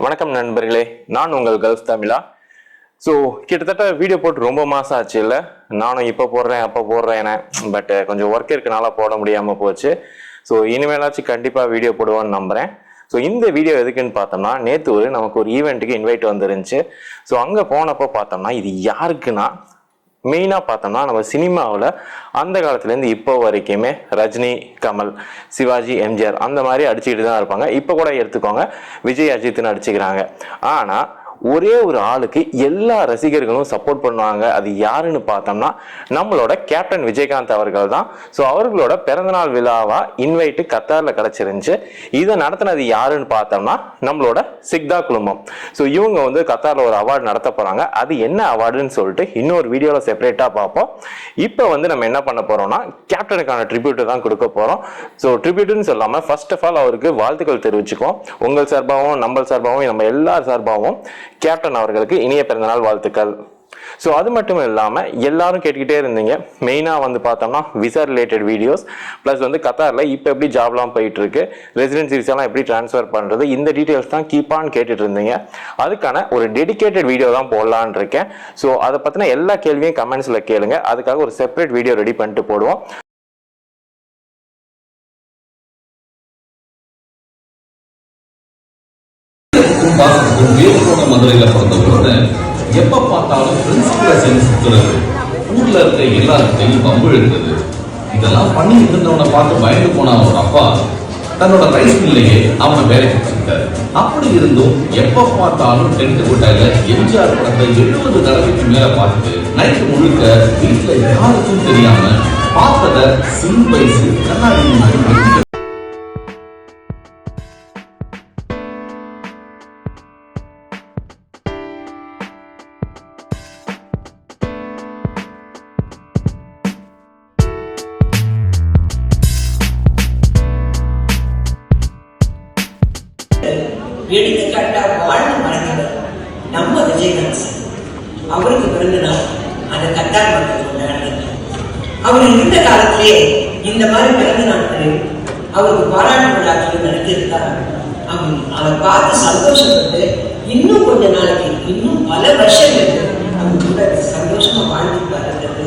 வணக்கம் நண்பர்களே, நான் உங்கள் கல்ஃப் தமிழா. ஸோ கிட்டத்தட்ட வீடியோ போட்டு ரொம்ப மாதம் ஆச்சு இல்லை. நானும் இப்போ போடுறேன் அப்போ போடுறேன், பட் கொஞ்சம் ஒர்க் இருக்கனால போட முடியாமல் போச்சு. ஸோ இனிமேலாச்சும் கண்டிப்பாக வீடியோ போடுவோன்னு நம்புகிறேன். ஸோ இந்த வீடியோ எதுக்குன்னு பார்த்தோம்னா, நேற்று நமக்கு ஒரு ஈவெண்ட்டுக்கு இன்வைட் வந்துருந்துச்சு. ஸோ அங்கே போனப்போ பார்த்தோம்னா இது யாருக்குன்னா மெயினாக பார்த்தோம்னா நம்ம சினிமாவில் அந்த காலத்துலேருந்து இப்போ வரைக்குமே ரஜினி, கமல், சிவாஜி, எம்ஜிஆர் அந்த மாதிரி அடிச்சுக்கிட்டு தான் இருப்பாங்க. இப்போ கூட எடுத்துக்கோங்க, விஜய், அஜித்னு அடிச்சுக்கிறாங்க. ஆனால் ஒரே ஒரு ஆளுக்கு எல்லா ரசிகர்களும் சப்போர்ட் பண்ணுவாங்க. அது யாருன்னு பார்த்தோம்னா நம்மளோட கேப்டன் விஜயகாந்த் அவர்கள் தான். ஸோ அவர்களோட பிறந்தநாள் விழாவா இன்வைட்டு கத்தாரில் கிடச்சிருந்துச்சு. இதை நடத்தினது யாருன்னு பார்த்தோம்னா நம்மளோட சிக்தா குழுமம். ஸோ இவங்க கத்தாரில் ஒரு அவார்டு நடத்த போகிறாங்க. அது என்ன அவார்டுன்னு சொல்லிட்டு இன்னொரு வீடியோவில் செப்பரேட்டாக பார்ப்போம். இப்போ நம்ம என்ன பண்ண போகிறோம்னா கேப்டனுக்கான ட்ரிபியூட்டு தான் கொடுக்க போகிறோம். ஸோ ட்ரிபியூட்டுன்னு சொல்லாமல் ஃபர்ஸ்ட் ஆஃப் ஆல் அவருக்கு வாழ்த்துக்கள் தெரிவிச்சுக்கோம். உங்கள் சார்பாகவும் நம்ம சார்பாகவும் நம்ம எல்லார் சார்பாகவும் கேப்டன் அவர்களுக்கு இனிய பிறந்தநாள் வாழ்த்துக்கள். ஸோ அது மட்டும் இல்லாமல் எல்லாரும் கேட்டுக்கிட்டே இருந்தீங்க, மெயினாக பார்த்தோம்னா விசா ரிலேட்டட் வீடியோஸ் ப்ளஸ் கத்தாரில் இப்போ எப்படி ஜாப்லாம் போயிட்டு இருக்கு, ரெசிடென்சி விசாலாம் எப்படி டிரான்ஸ்ஃபர் பண்ணுறது, இந்த டீட்டெயில்ஸ் தான் கீப்பான்னு கேட்டுட்டு இருந்தீங்க. அதுக்கான ஒரு டெடிகேட்டட் வீடியோ தான் போடலான் இருக்கேன். ஸோ அதை பற்றின எல்லா கேள்வியும் கமெண்ட்ஸில் கேளுங்க. அதுக்காக ஒரு செப்பரேட் வீடியோ ரெடி பண்ணிட்டு போடுவோம். மதுரையில பிறந்தவங்க எப்ப பார்த்தாலும் பிரின்சிபலை சேர்ந்து சுத்துறது, ஊர்ல இருக்க எல்லாருக்கையும் பம்பு எடுத்தது, இதெல்லாம் பண்ணிட்டு இருந்தவனை பார்த்து பயந்து போன அவனோட அப்பா தன்னோட ரைஸ் மில்லையே அவனை வேலைக்கு வச்சுக்கிட்டாரு. அப்படி இருந்தும் எப்ப பார்த்தாலும் டென்ட் கொட்டாயில எம்ஜிஆர் படத்தை 70 தடவைக்கு மேல பார்த்துட்டு நைட்டு முழுக்க வீட்டுல யாருக்கும் தெரியாம பார்த்தத சிம் வயசு கண்ணாடி முன்னாடி எடுத்துக்காட்டா வாழ்ந்து மறைந்தவர் நம்ம விஜயகாந்த். அவருக்கு பிறந்த நாள் அந்த கத்தார் மக்கள் கொண்டாடுறாங்க. அவர் இருந்த காலத்திலே இந்த மாதிரி பிறந்த நாட்களில் அவருக்கு பாராட்டு விழாக்கள் நடத்தியிருந்தார். அவர் பார்த்து சந்தோஷப்பட்டு இன்னும் கொஞ்ச நாளைக்கு இன்னும் பல வருஷங்கள் அவங்க கூட சந்தோஷமா வாழ்ந்துப்பாருங்கிறது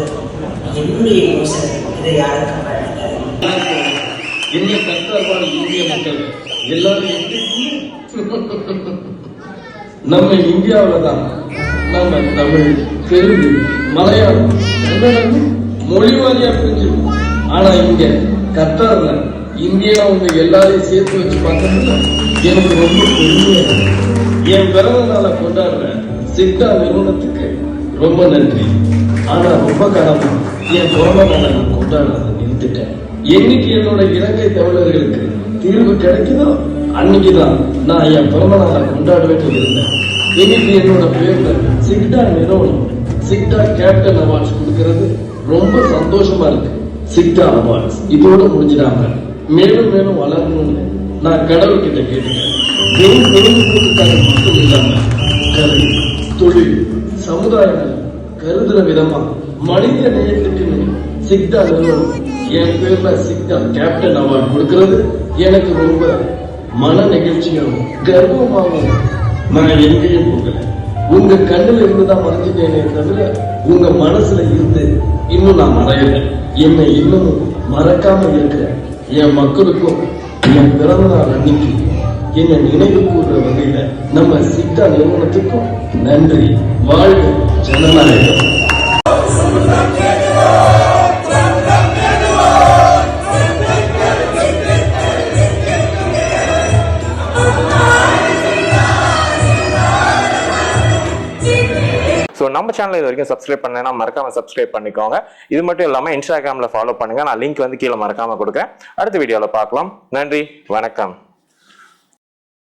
என்னுடைய யோசனை. இதை யாருக்கும் வாழ்ந்தாரு என்ன கத்தார் இந்திய மக்கள் எல்லாரும் நம்ம இந்தியாவில தான் நம்ம தமிழ், தெலுங்கு, மலையாளம், கன்னடம் மொழி வாரியா பிரிஞ்சு. ஆனா இங்க கத்தார்ல இந்தியாவுங்க எல்லாரையும் சேர்த்து வச்சு பார்த்ததுல எனக்கு ரொம்ப பெருமையா. என் பிறந்த நாளை கொண்டாடுற சிக்தா நிறுவனத்துக்கு ரொம்ப நன்றி. ஆனா ரொம்ப காலமா என் பிறந்த நாளை நான் கொண்டாடுறத நிறுத்திட்டேன். என்னைக்கு என்னோட இலங்கை தமிழர்களுக்கு தீர்வு கிடைக்குதோ அன்னைக்குதான் நான் என் பிறந்த நாளை கொண்டாடுவேன்னு இருந்தேன். இன்னைக்கு என்னோட பேர்ல சிக்தா நிறுவனம் சிக்தா கேப்டன் அவார்ட்ஸ் கொடுக்கறது ரொம்ப சந்தோஷமா இருக்கு. சிக்தா அவார்ட்ஸ் இதோட முடிஞ்சிடாம மேலும் மேலும் வளரணும்னு நான் கடவுள்கிட்ட கேட்டுக்கிறேன். வெறும் பொழுதுபோக்குக்காக மட்டும் இல்லாம கலை, தொழில், சமுதாயம் கருதுற விதமா மனித நேயத்துக்குன்னு சிக்தா நிறுவனம் என் பேர்ல சிக்தா கேப்டன் அவார்ட் கொடுக்கறது எனக்கு ரொம்ப மன நிகழ்ச்சியும் கர்வமாகவும். நான் எங்கேயும் போகல, உங்க கண்ணுல இருந்துதான் மறைஞ்சிட்டேனே தவிர உங்க மனசுல இருந்து இன்னும் நான் மறையல. என்னை இன்னும் மறக்காம இருக்கிற என் மக்களுக்கும் என் பிறந்த நாள் அன்னைக்கு என்னை நினைவு கூறுற வகையில நம்ம சிக்தா நிறுவனத்துக்கும் நன்றி. வாழ்க ஜனநாயகம். ஸோ நம்ம சேனல் இது வரைக்கும் சப்ஸ்கிரைப் பண்ணலைன்னா மறக்காம சப்ஸ்கிரைப் பண்ணிக்கோங்க. இது மட்டும் இல்லாமல் இன்ஸ்டாகிராமில் ஃபாலோ பண்ணுங்க. நான் லிங்க் கீழே மறக்காம கொடுக்குறேன். அடுத்த வீடியோவில் பார்க்கலாம். நன்றி, வணக்கம்.